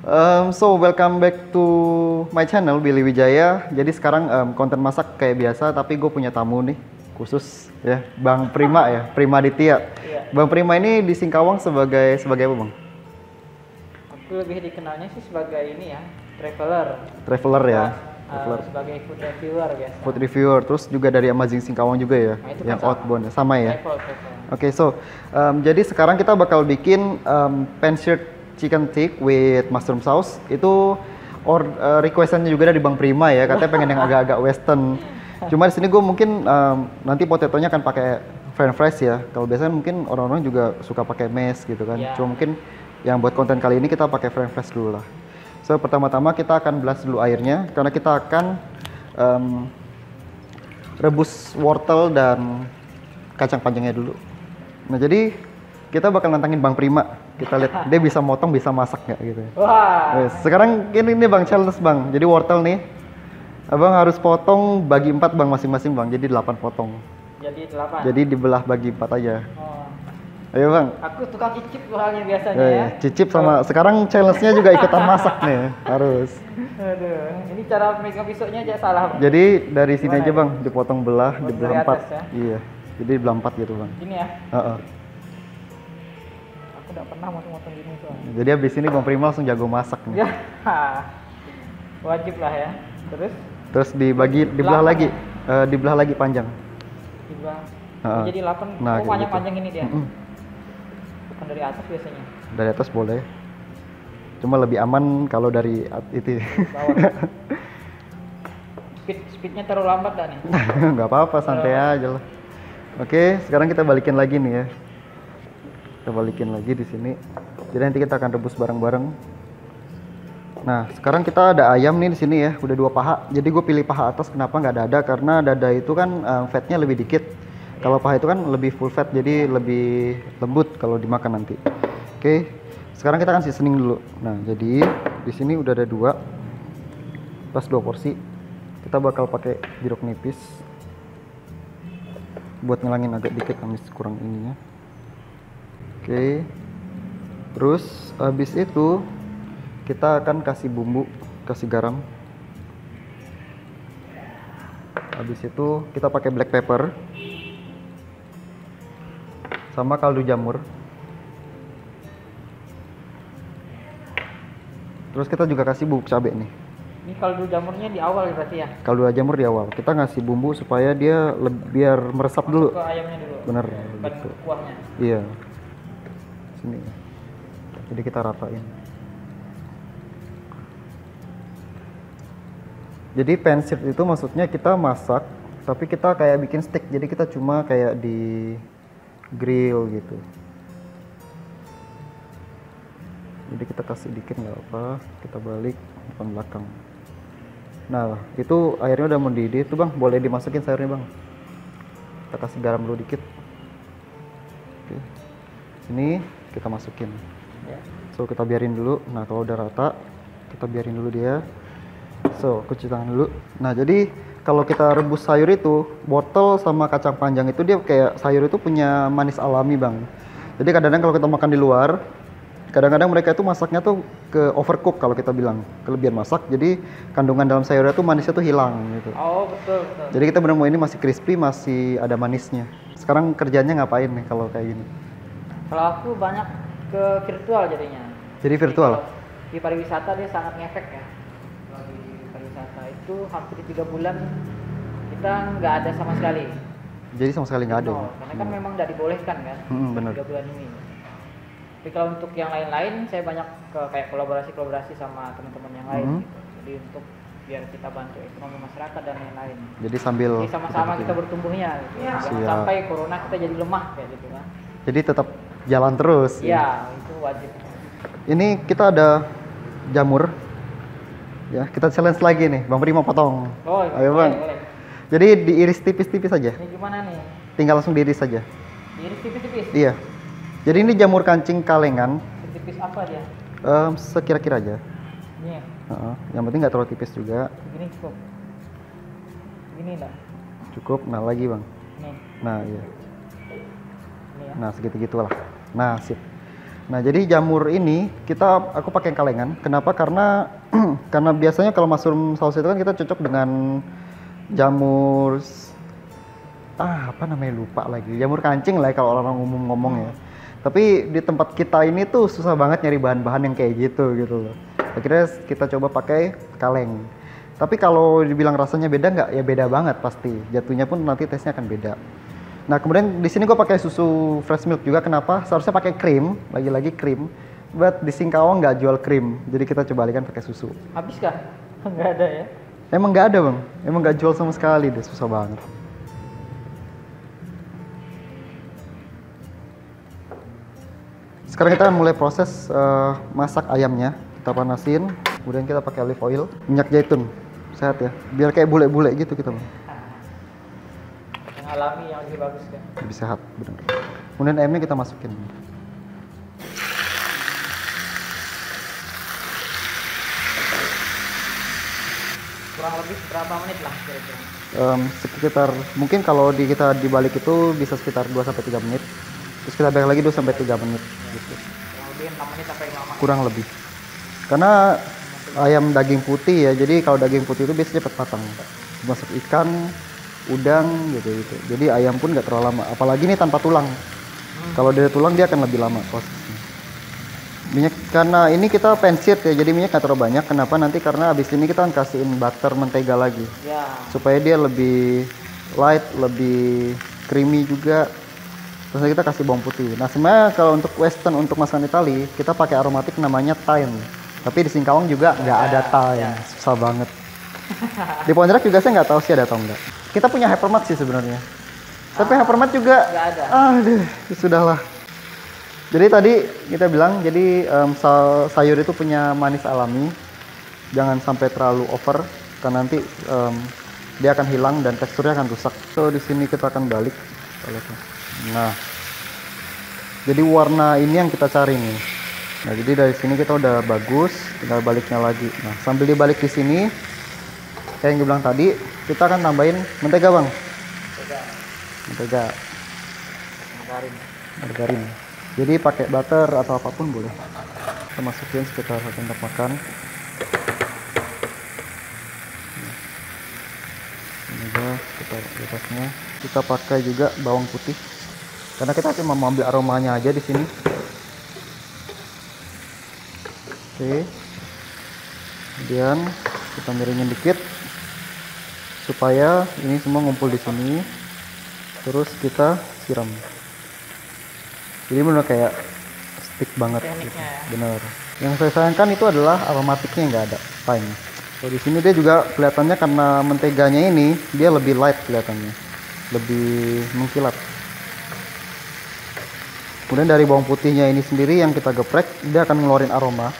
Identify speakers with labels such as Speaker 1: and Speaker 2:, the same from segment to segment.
Speaker 1: So welcome back to my channel Billy Wijaya. Jadi sekarang konten masak kayak biasa, tapi gue punya tamu nih khusus ya, Bang Prima ya, Prima Ditya.
Speaker 2: Iya.
Speaker 1: Bang Prima ini di Singkawang sebagai apa bang?
Speaker 2: Aku lebih dikenalnya sih sebagai ini ya, traveler.
Speaker 1: Traveler ya,
Speaker 2: Sebagai food reviewer biasa.
Speaker 1: food reviewer. Terus juga dari Amazing Singkawang juga ya,
Speaker 2: Nah, itu
Speaker 1: yang
Speaker 2: kan sama.
Speaker 1: outbound sama ya.
Speaker 2: Travel.
Speaker 1: Oke, so jadi sekarang kita bakal bikin pan-seared chicken stick with mushroom sauce. Itu requestannya juga dari Bang Prima ya, katanya pengen yang agak-agak western. Cuma di sini gue mungkin nanti potetonya akan pakai french fries ya. Kalau biasanya mungkin orang-orang juga suka pakai mash gitu kan.
Speaker 2: Ya.
Speaker 1: Cuma mungkin yang buat konten kali ini kita pakai french fries dulu lah. So pertama-tama kita akan blast dulu airnya karena kita akan rebus wortel dan kacang panjangnya dulu. Nah jadi kita bakal nantangin Bang Prima. Kita lihat dia bisa motong, bisa masak nggak gitu.
Speaker 2: Wah.
Speaker 1: Sekarang ini Bang challenge Bang. Jadi wortel nih, Abang harus potong bagi 4 Bang masing-masing Bang. Jadi 8 potong.
Speaker 2: Jadi 8.
Speaker 1: Jadi dibelah bagi 4 aja.
Speaker 2: Oh.
Speaker 1: Ayo Bang.
Speaker 2: Aku tukang cicip soalnya biasanya ya.
Speaker 1: Cicip sama sekarang challenge-nya juga ikutan masak nih. Harus.
Speaker 2: Aduh, ini cara megang pisaunya aja salah. Bang.
Speaker 1: Jadi dari sini
Speaker 2: Gimana
Speaker 1: aja
Speaker 2: ini?
Speaker 1: Bang, dipotong belah,
Speaker 2: Buat
Speaker 1: dibelah
Speaker 2: dari
Speaker 1: 4.
Speaker 2: atas ya?
Speaker 1: Iya. Jadi dibelah 4 gitu Bang.
Speaker 2: Ini ya.
Speaker 1: Heeh.
Speaker 2: Aku udah pernah motong-motong gini soalnya.
Speaker 1: Jadi habis ini Bang Prima langsung jago masak nih.
Speaker 2: Ya. Wajib lah ya.
Speaker 1: Terus dibelah lagi, dibelah lagi panjang.
Speaker 2: Dibelah.
Speaker 1: Heeh.
Speaker 2: Jadi 8.
Speaker 1: Nah,
Speaker 2: Oh,
Speaker 1: kayak
Speaker 2: panjang-panjang
Speaker 1: gitu.
Speaker 2: ini dia.
Speaker 1: Mm-mm.
Speaker 2: Bukan dari atas biasanya.
Speaker 1: Dari atas boleh. Cuma lebih aman kalau dari itu.
Speaker 2: Bawah. Speednya terlalu lambat dah nih.
Speaker 1: Nggak apa-apa, santai aja lah. Oke, sekarang kita balikin lagi nih ya. Kita balikin lagi di sini. Jadi nanti kita akan rebus bareng-bareng. Nah, sekarang kita ada ayam nih di sini ya, udah 2 paha. Jadi gue pilih paha atas, kenapa nggak dada? Karena dada itu kan fatnya lebih dikit. Kalau paha itu kan lebih full fat, jadi lebih lembut kalau dimakan nanti. Oke, sekarang kita akan seasoning dulu. Nah, jadi di sini udah ada 2, pas 2 porsi. Kita bakal pakai jeruk nipis buat ngilangin agak dikit amis kurang ininya. Oke, terus habis itu kita akan kasih bumbu, kasih garam. Habis itu kita pakai black pepper sama kaldu jamur. Terus kita juga kasih bubuk cabai nih.
Speaker 2: Ini kaldu jamurnya di awal ya berarti ya?
Speaker 1: Kaldu jamur di awal. Kita ngasih bumbu supaya dia biar meresap dulu.
Speaker 2: Ke ayamnya dulu.
Speaker 1: Bener,
Speaker 2: Bukan
Speaker 1: gitu.
Speaker 2: kuahnya.
Speaker 1: Iya. Sini. Jadi kita ratain. Jadi pan-seared itu maksudnya kita masak, tapi kita kayak bikin steak. Jadi kita cuma kayak di grill gitu. Jadi kita kasih dikit nggak apa, kita balik depan belakang. Nah, itu airnya udah mendidih tuh Bang, boleh dimasukin sayurnya Bang. Kita kasih garam dulu dikit. Oke. Ini kita masukin.
Speaker 2: Ya.
Speaker 1: So, kita biarin dulu. Nah, kalau udah rata, kita biarin dulu dia. So, cuci tangan dulu. Nah, jadi kalau kita rebus sayur itu, wortel sama kacang panjang itu dia kayak sayur itu punya manis alami Bang. Jadi kadang-kadang kalau kita makan di luar, kadang-kadang mereka itu masaknya tuh ke overcook kalau kita bilang, kelebihan masak. Jadi kandungan dalam sayurnya tuh manisnya tuh hilang gitu.
Speaker 2: Oh betul.
Speaker 1: Jadi kita benar mau ini masih crispy, masih ada manisnya. Sekarang kerjanya ngapain nih kalau kayak gini?
Speaker 2: Kalau aku banyak ke virtual jadinya.
Speaker 1: Jadi virtual?
Speaker 2: Di pariwisata dia sangat ngefek ya. Kalau di pariwisata itu hampir 3 bulan kita nggak ada sama sekali.
Speaker 1: Jadi sama sekali nggak ada.
Speaker 2: Nol. Karena kan memang nggak dibolehkan kan.
Speaker 1: Bener.
Speaker 2: 3 bulan ini. Tapi kalau untuk yang lain-lain saya banyak ke kayak kolaborasi sama teman-teman yang lain gitu. Jadi untuk biar kita bantu ekonomi masyarakat dan lain-lain.
Speaker 1: Jadi sambil
Speaker 2: Jadi sama-sama kita bertumbuhnya gitu. Jangan
Speaker 1: Siap.
Speaker 2: sampai corona kita jadi lemah kayak gitu kan.
Speaker 1: Jadi tetap jalan terus.
Speaker 2: Iya, itu wajib.
Speaker 1: Ini kita ada jamur. Ya, kita challenge lagi nih. Bang Prima potong.
Speaker 2: Oh,
Speaker 1: Ayo Bang.
Speaker 2: boleh.
Speaker 1: Jadi diiris tipis-tipis saja.
Speaker 2: Ini gimana nih?
Speaker 1: Tinggal langsung diiris saja.
Speaker 2: Diiris tipis-tipis.
Speaker 1: Iya. Jadi ini jamur kancing kalengan.
Speaker 2: Tipis apa dia?
Speaker 1: Sekira-kira aja.
Speaker 2: Ini ya.
Speaker 1: Yang penting nggak terlalu tipis juga.
Speaker 2: Begini cukup. Begini lah.
Speaker 1: Cukup. Nah lagi Bang.
Speaker 2: Nih.
Speaker 1: Nah iya.
Speaker 2: Ini ya.
Speaker 1: Nah segitu-gitulah. Nah sip. Nah, jadi jamur ini aku pakai kalengan. Kenapa? Karena karena biasanya kalau mushroom saus itu kan kita cocok dengan jamur apa namanya, lupa lagi. Jamur kancing lah ya kalau orang umum ngomong ya. Tapi di tempat kita ini tuh susah banget nyari bahan-bahan yang kayak gitu loh. Akhirnya kita coba pakai kaleng. Tapi kalau dibilang rasanya beda nggak? Ya beda banget pasti. Jatuhnya pun nanti tesnya akan beda. Nah, kemudian di sini gue pakai susu fresh milk juga. Kenapa? Seharusnya pakai krim, lagi-lagi krim. But di Singkawang nggak jual krim, jadi kita coba alihkan pakai susu.
Speaker 2: Habis kah? Nggak ada ya?
Speaker 1: Emang nggak ada bang, emang nggak jual sama sekali deh, susah banget. Sekarang kita mulai proses masak ayamnya. Kita panasin, kemudian kita pakai olive oil, minyak zaitun, sehat ya, biar kayak bule-bule gitu kita bang.
Speaker 2: Yang alami yang lebih bagus kan?
Speaker 1: Lebih sehat, benar. Kemudian ayamnya kita masukin.
Speaker 2: Kurang lebih berapa menit lah kira-kira?
Speaker 1: Sekitar mungkin kalau kita dibalik itu bisa sekitar 2-3 menit. Terus kita balik lagi 2-3 menit gitu.
Speaker 2: Kurang lebih 6 menit sampai 5 menit.
Speaker 1: Kurang lebih. Karena ayam daging putih ya, jadi kalau daging putih itu biasanya cepat matang. Masuk ikan, udang gitu. Jadi ayam pun nggak terlalu lama. Apalagi ini tanpa tulang. Kalau dari tulang dia akan lebih lama prosesnya. Minyak, karena ini kita pensit ya, jadi minyak nggak terlalu banyak. Kenapa? Nanti karena abis ini kita akan kasihin butter mentega lagi.
Speaker 2: Ya.
Speaker 1: Supaya dia lebih light, lebih creamy juga. Terus kita kasih bawang putih. Nah, sebenarnya kalau untuk western, untuk masakan Itali, kita pakai aromatik namanya thyme. Tapi di Singkawang juga nggak ada thyme, susah banget. Di Pontianak juga saya nggak tahu sih ada atau enggak. Kita punya hypermart sih sebenarnya. Tapi hypermart juga
Speaker 2: nggak ada.
Speaker 1: Aduh, sudahlah. Jadi tadi kita bilang, jadi sayur itu punya manis alami. Jangan sampai terlalu over, karena nanti dia akan hilang dan teksturnya akan rusak. So di sini kita akan balik. Nah, jadi warna ini yang kita cari nih. Nah, jadi dari sini kita udah bagus, tinggal baliknya lagi. Nah, sambil dibalik di sini, kayak yang gue bilang tadi, kita akan tambahin mentega bang. Mentega. Margarin. Jadi pakai butter atau apapun boleh. Kita masukin sekitar 1 sendok makan. Ini juga sekitar di atasnya. Kita pakai juga bawang putih. Karena kita cuma mau ambil aromanya aja di sini. Oke. Kemudian kita miringin dikit supaya ini semua ngumpul di sini. Terus kita siram. Jadi benar kayak stick banget gitu. Bener. Yang saya sayangkan itu adalah aromatiknya nggak ada, thyme. So, di sini dia juga kelihatannya karena menteganya ini dia lebih light kelihatannya, lebih mengkilap. Kemudian dari bawang putihnya ini sendiri yang kita geprek, dia akan ngeluarin aroma.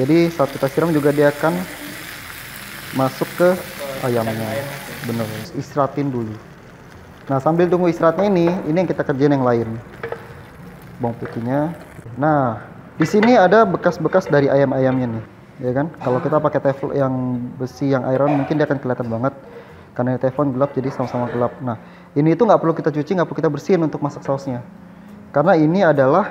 Speaker 1: Jadi saat kita siram juga dia akan masuk ke ayamnya. Bener, istirahatin dulu. Nah, sambil tunggu istirahatnya ini yang kita kerjain yang lain. Bawang putihnya. Nah, di sini ada bekas-bekas dari ayam-ayamnya nih, ya kan? Kalau kita pakai teflon yang besi yang iron mungkin dia akan kelihatan banget. Karena teflon gelap jadi sama-sama gelap. Nah, ini itu nggak perlu kita cuci, nggak perlu kita bersihin untuk masak sausnya. Karena ini adalah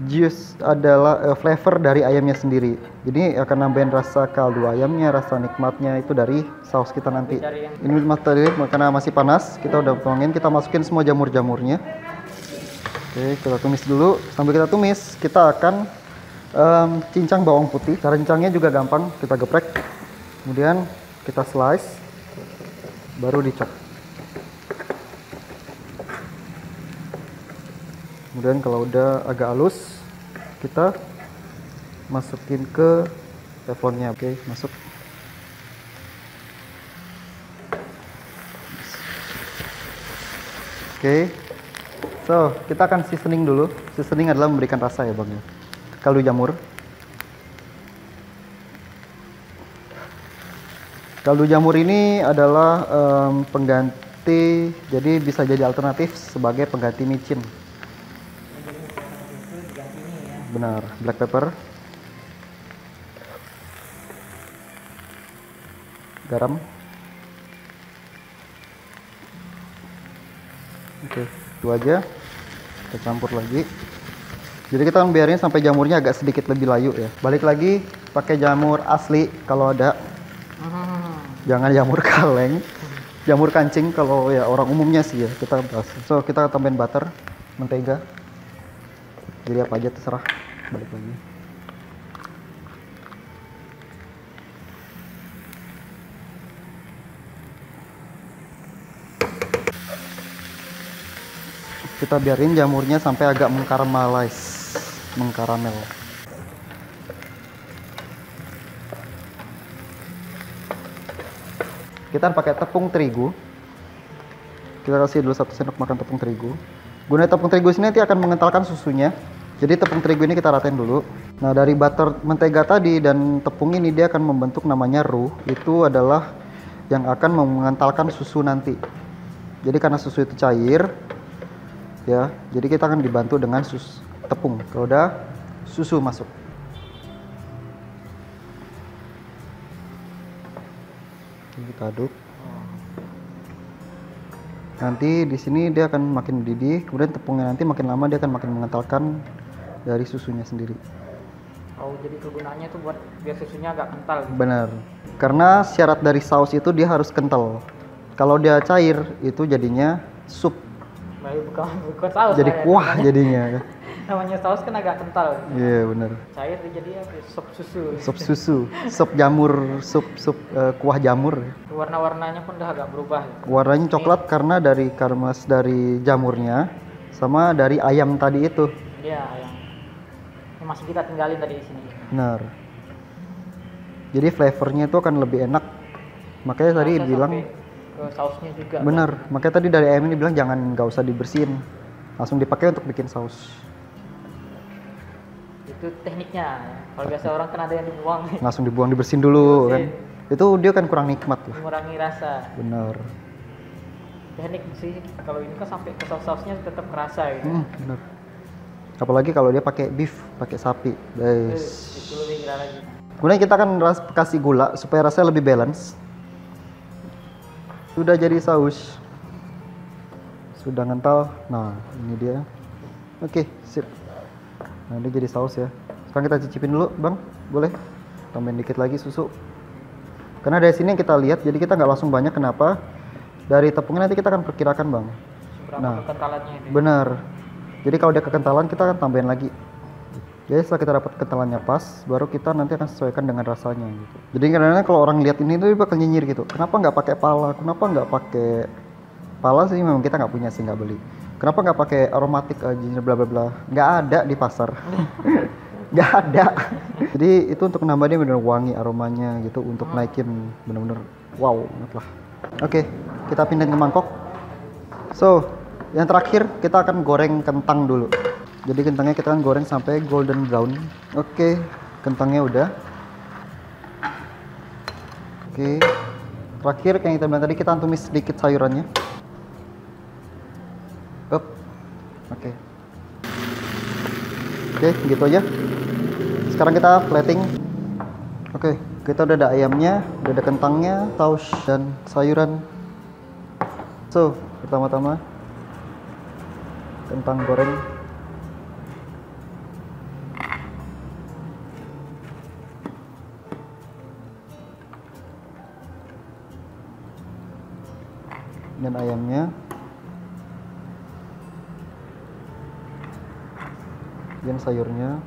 Speaker 1: juice, adalah flavor dari ayamnya sendiri. Jadi akan nambahin rasa kaldu ayamnya, rasa nikmatnya itu dari saus kita nanti. Ini materi karena masih panas, kita udah tuangin, kita masukin semua jamur-jamurnya. Oke, kita tumis dulu. Sambil kita tumis, kita akan cincang bawang putih. Cara cincangnya juga gampang, kita geprek, kemudian kita slice, baru dicop. Kemudian kalau udah agak halus, kita masukin ke teflonnya. Oke, masuk. Oke, so kita akan seasoning dulu. Seasoning adalah memberikan rasa ya bang ya. Kaldu jamur. Kaldu jamur ini adalah pengganti, jadi bisa jadi alternatif sebagai pengganti micin. Benar, black pepper, garam. Oke, itu aja. Kita campur lagi. Jadi kita akan biarin sampai jamurnya agak sedikit lebih layu ya. Balik lagi pakai jamur asli kalau ada. Jangan jamur kaleng. Jamur kancing kalau ya orang umumnya sih ya kita bahas. So kita tambahin butter, mentega. Jadi apa aja terserah. Balik lagi. Kita biarin jamurnya sampai agak mengkaramel. Kita pakai tepung terigu. Kita kasih dulu 1 sendok makan tepung terigu. Gunanya tepung terigu ini nanti akan mengentalkan susunya. Jadi tepung terigu ini kita ratain dulu. Nah, dari butter mentega tadi dan tepung ini dia akan membentuk namanya roux. Itu adalah yang akan mengentalkan susu nanti. Jadi karena susu itu cair, ya, jadi kita akan dibantu dengan tepung. Kalau udah susu masuk, kita aduk. Nanti di sini dia akan makin mendidih, kemudian tepungnya nanti makin lama dia akan makin mengentalkan dari susunya sendiri.
Speaker 2: Oh, jadi kegunaannya itu buat biar susunya agak kental.
Speaker 1: Benar, karena syarat dari saus itu dia harus kental. Kalau dia cair itu jadinya sup.
Speaker 2: Bukan saus.
Speaker 1: Jadi kuah jadinya.
Speaker 2: Namanya saus kan agak kental.
Speaker 1: Iya, benar.
Speaker 2: Cair jadi sup susu.
Speaker 1: Sup susu, sup jamur, sup kuah jamur.
Speaker 2: Warna-warnanya pun udah agak berubah.
Speaker 1: Warnanya coklat karena dari karmas dari jamurnya sama dari ayam tadi itu.
Speaker 2: Iya, ayam. Ini masih kita tinggalin tadi di sini.
Speaker 1: Benar. Jadi flavornya itu akan lebih enak. Makanya tadi bilang
Speaker 2: ke sausnya juga.
Speaker 1: benar. Makanya tadi dari ayam ini bilang nggak usah dibersihin, langsung dipakai untuk bikin saus.
Speaker 2: Itu tekniknya. Kalau biasa orang kan ada yang dibuang.
Speaker 1: Langsung dibuang, dibersihin dulu kan. Itu dia kan kurang nikmat lah.
Speaker 2: Mengurangi rasa.
Speaker 1: Benar.
Speaker 2: Teknik sih. Kalau ini kan sampai ke saus-sausnya tetap kerasa gitu.
Speaker 1: Benar. Apalagi kalau dia pakai beef, pakai sapi. Guys.
Speaker 2: Itu lebih gila lagi.
Speaker 1: Kemudian kita akan kasih gula supaya rasanya lebih balance. Sudah jadi saus. Sudah ngental. Nah, ini dia. Oke, sip. Nah, ini jadi saus ya. Sekarang kita cicipin dulu, Bang. Boleh? Tambahin dikit lagi susu. Karena dari sini yang kita lihat, jadi kita nggak langsung banyak. Kenapa? Dari tepungnya nanti kita akan perkirakan, Bang.
Speaker 2: Berapa kekentalannya ini?
Speaker 1: Benar. Jadi kalau dia kekentalan, kita akan tambahin lagi. Jadi setelah kita dapat kentalannya pas, baru kita nanti akan sesuaikan dengan rasanya gitu. Jadi kadang-kadang kalau orang lihat ini tuh bakal nyinyir gitu. Kenapa nggak pakai pala? Kenapa nggak pakai pala sih? Memang kita nggak punya sih, nggak beli. Kenapa nggak pakai aromatik ginger bla bla bla? Nggak ada di pasar. Nggak ada. Jadi itu untuk nambah dia bener wangi aromanya gitu, untuk naikin bener-bener wow banget lah. Oke, kita pindahin ke mangkok. So, yang terakhir kita akan goreng kentang dulu. Jadi kentangnya kita akan goreng sampai golden brown. Oke, kentangnya udah. Oke. Terakhir yang kita bilang tadi, kita tumis sedikit sayurannya. Up. Oke. Oke, gitu aja. Sekarang kita plating. Oke, kita udah ada ayamnya, udah ada kentangnya, saus dan sayuran. So, pertama-tama kentang goreng. Dan ayamnya, dan sayurnya.